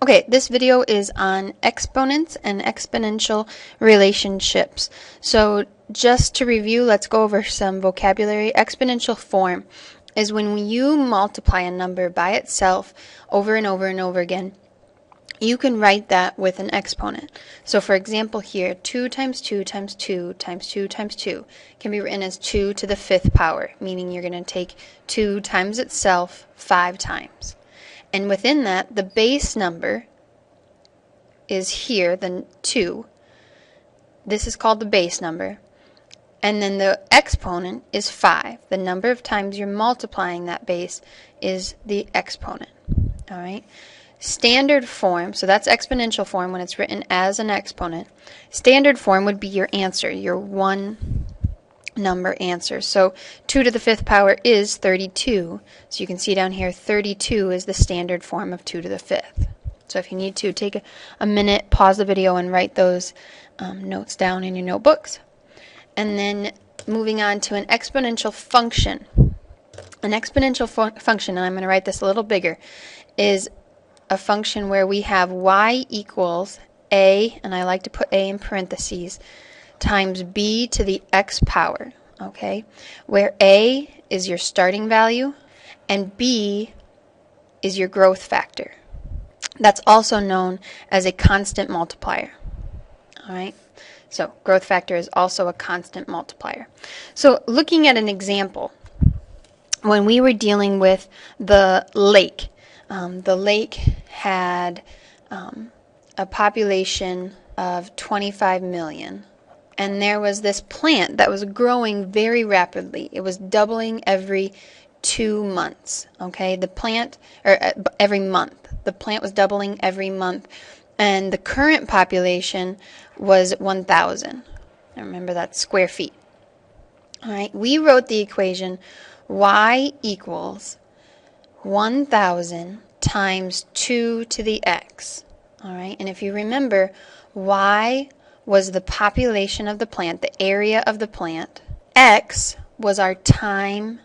Okay, this video is on exponents and exponential relationships. So just to review, let's go over some vocabulary. Exponential form is when you multiply a number by itself over and over and over again. You can write that with an exponent. So for example here, 2 times 2 times 2 times 2 times 2 can be written as 2 to the 5th power, meaning you're going to take 2 times itself 5 times. And within that, the base number is here, the 2. This is called the base number. And then the exponent is 5. The number of times you're multiplying that base is the exponent. All right. Standard form, so that's exponential form when it's written as an exponent. Standard form would be your answer, your one number answer. So 2 to the 5th power is 32. So you can see down here 32 is the standard form of 2 to the 5th. So if you need to, take a minute, pause the video, and write those notes down in your notebooks. And then moving on to an exponential function. An exponential function, and I'm going to write this a little bigger, is a function where we have y equals a, and I like to put a in parentheses, times b to the x power, okay? Where a is your starting value and b is your growth factor. That's also known as a constant multiplier, all right? So growth factor is also a constant multiplier. So looking at an example, when we were dealing with the lake had a population of 25 million. And there was this plant that was growing very rapidly. It was doubling every 2 months. Okay, the plant, or every month. The plant was doubling every month. And the current population was 1,000. And remember, that's square feet. All right, we wrote the equation y equals 1,000 times 2 to the x. All right, and if you remember, y was the population of the plant, the area of the plant. X was our time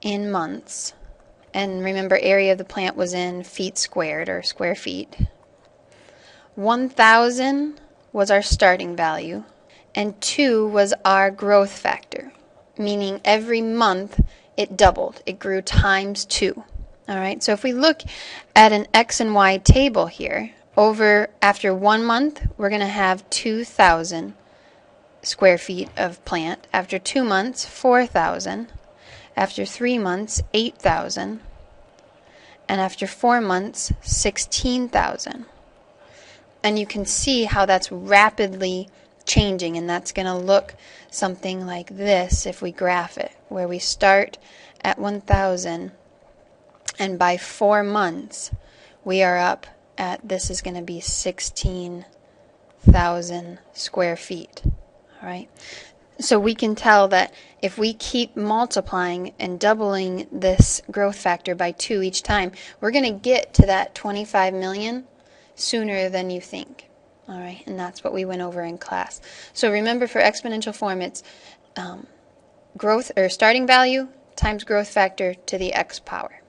in months. And remember, area of the plant was in feet squared, or square feet. 1,000 was our starting value, and 2 was our growth factor, meaning every month it doubled. It grew times 2. All right, so if we look at an x and y table here, after 1 month, we're going to have 2,000 square feet of plant. After 2 months, 4,000. After 3 months, 8,000. And after 4 months, 16,000. And you can see how that's rapidly changing, and that's going to look something like this if we graph it, where we start at 1,000, and by 4 months, we are up at, this is going to be 16,000 square feet. All right. So we can tell that if we keep multiplying and doubling this growth factor by 2 each time, we're going to get to that 25 million sooner than you think. All right, and that's what we went over in class. So remember, for exponential form, it's growth or starting value times growth factor to the x power.